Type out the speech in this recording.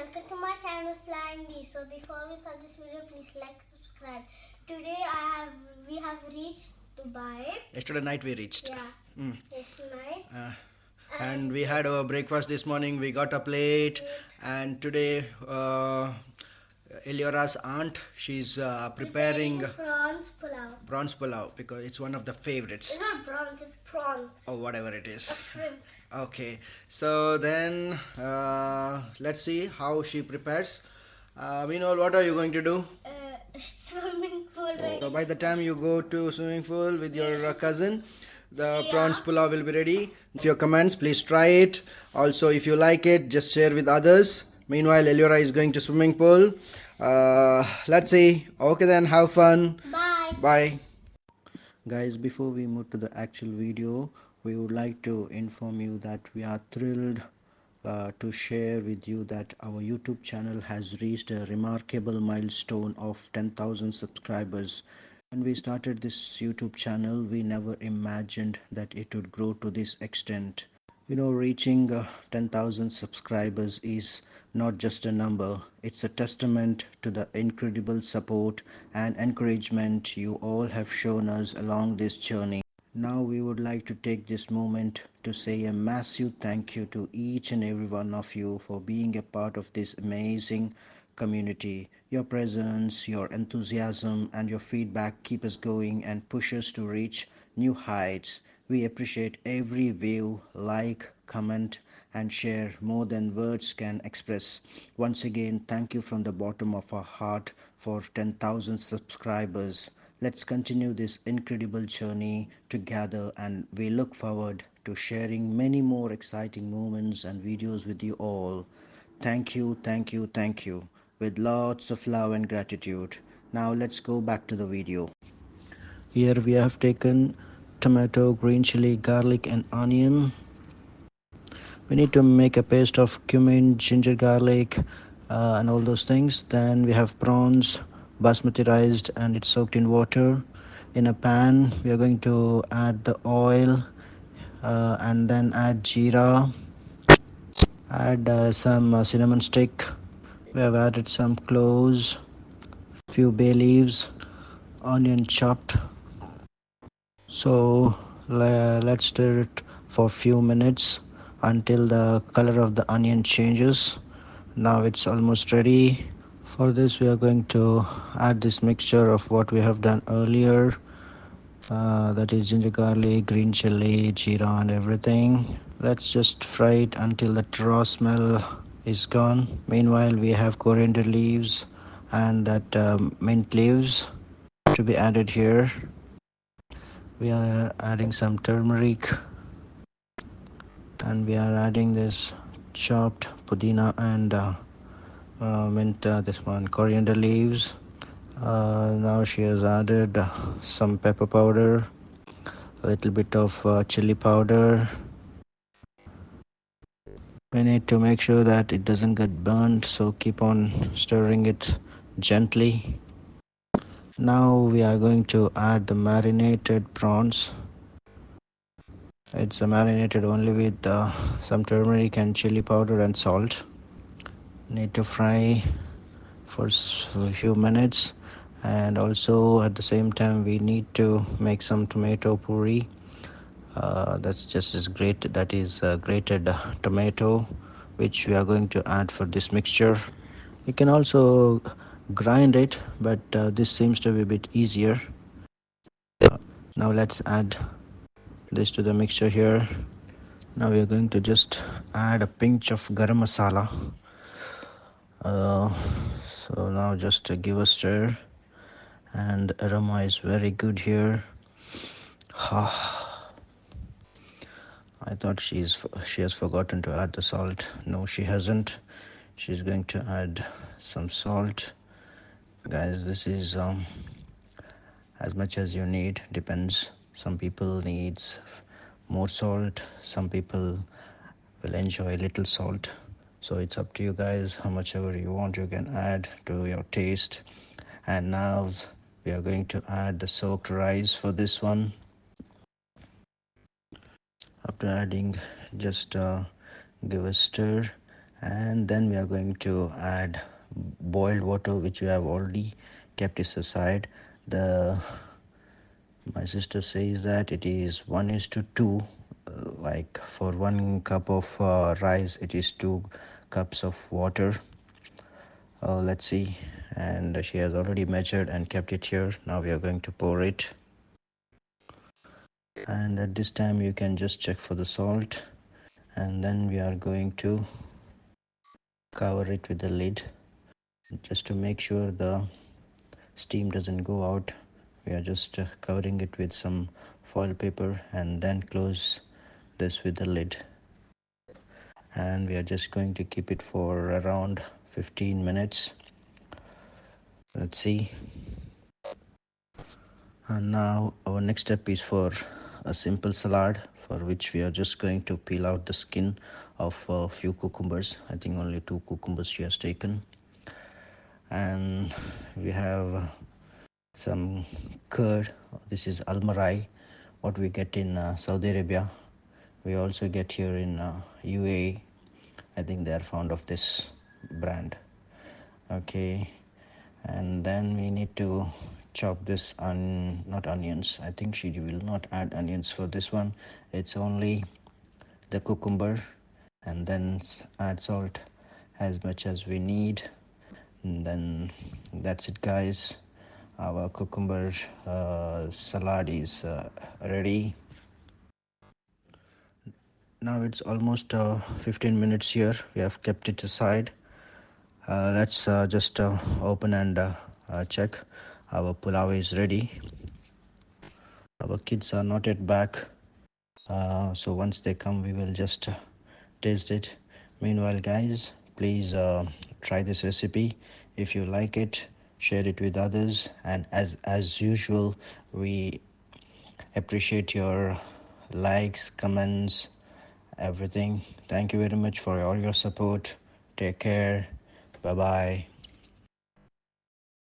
welcome to my channel Flying Bee. So before we start this video, please like, subscribe. Today we have reached Dubai. Yesterday night we reached. Yeah. Yesterday night. And we had our breakfast this morning. We got up late, and today Eliora's aunt, she's preparing prawns pulao because it's one of the favorites. It's not prawns, it's prawns. Oh, whatever it is. A shrimp. Okay, so then let's see how she prepares. Vinod, what are you going to do? Swimming pool. Right? So by the time you go to swimming pool with your cousin, the prawns pulao will be ready. If your comments, please try it. Also, if you like it, just share with others. Meanwhile, Eliora is going to swimming pool. Let's see. Okay then, have fun. Bye. Guys, before we move to the actual video, we would like to inform you that we are thrilled to share with you that our YouTube channel has reached a remarkable milestone of 10,000 subscribers. When we started this YouTube channel, we never imagined that it would grow to this extent. Reaching 10,000 subscribers is not just a number, it's a testament to the incredible support and encouragement you all have shown us along this journey. Now we would like to take this moment to say a massive thank you to each and every one of you for being a part of this amazing community. Your presence, your enthusiasm, and your feedback keep us going and push us to reach new heights. We appreciate every view, like, comment, and share more than words can express. Once again, thank you from the bottom of our heart for 10,000 subscribers. Let's continue this incredible journey together, and we look forward to sharing many more exciting moments and videos with you all. Thank you, thank you, thank you, with lots of love and gratitude. Now let's go back to the video. Here we have taken tomato, green chili, garlic and onion. We need to make a paste of cumin, ginger, garlic and all those things. Then we have prawns, basmati rice, and it's soaked in water. In a pan we are going to add the oil and then add jeera, add some cinnamon stick. We have added some cloves, few bay leaves, onion chopped. So let's stir it for a few minutes until the color of the onion changes. Now it's almost ready. For this we are going to add this mixture of what we have done earlier, that is ginger, garlic, green chili, jeera and everything. Let's just fry it until the raw smell is gone. Meanwhile, we have coriander leaves and that mint leaves to be added here. We are adding some turmeric, and we are adding this chopped pudina and mint, this one coriander leaves. Now she has added some pepper powder, a little bit of chili powder. We need to make sure that it doesn't get burnt, so keep on stirring it gently. Now we are going to add the marinated prawns. It's marinated only with some turmeric and chili powder and salt. Need to fry for a few minutes, and also at the same time we need to make some tomato puree. That's just as great. That is grated tomato, which we are going to add for this mixture. You can also grind it, but this seems to be a bit easier. Now let's add this to the mixture here. Now we are going to just add a pinch of garam masala. So now just give a stir, and the aroma is very good here. I thought she has forgotten to add the salt. No, she hasn't. She's going to add some salt. Guys, this is as much as you need. Depends. Some people needs more salt. Some people will enjoy little salt. So it's up to you guys. How much ever you want, you can add to your taste. And now we are going to add the soaked rice for this one. After adding, just give a stir, and then we are going to add boiled water, which we have already kept it aside. The My sister says that it is 1:2. Like for 1 cup of rice, it is 2 cups of water. Let's see. And she has already measured and kept it here. Now we are going to pour it. And at this time, you can just check for the salt. And then we are going to cover it with the lid just to make sure the steam doesn't go out. We are just covering it with some foil paper and then close this with the lid, and we are just going to keep it for around 15 minutes. Let's see. And now our next step is for a simple salad, for which we are just going to peel out the skin of a few cucumbers. I think only 2 cucumbers she has taken. And we have some curd. This is almarai, what we get in Saudi Arabia. We also get here in UAE. I think they are fond of this brand. Okay, and then we need to chop this not onions. I think she will not add onions for this one. It's only the cucumber, and then add salt as much as we need. And then that's it, guys. Our cucumber salad is ready. Now it's almost 15 minutes here. We have kept it aside. Let's just open and check. Our pulao is ready. Our kids are not yet back, so once they come we will just taste it. Meanwhile, guys, please try this recipe. If you like it, share it with others, and as usual, we appreciate your likes, comments, everything. Thank you very much for all your support. Take care. Bye bye.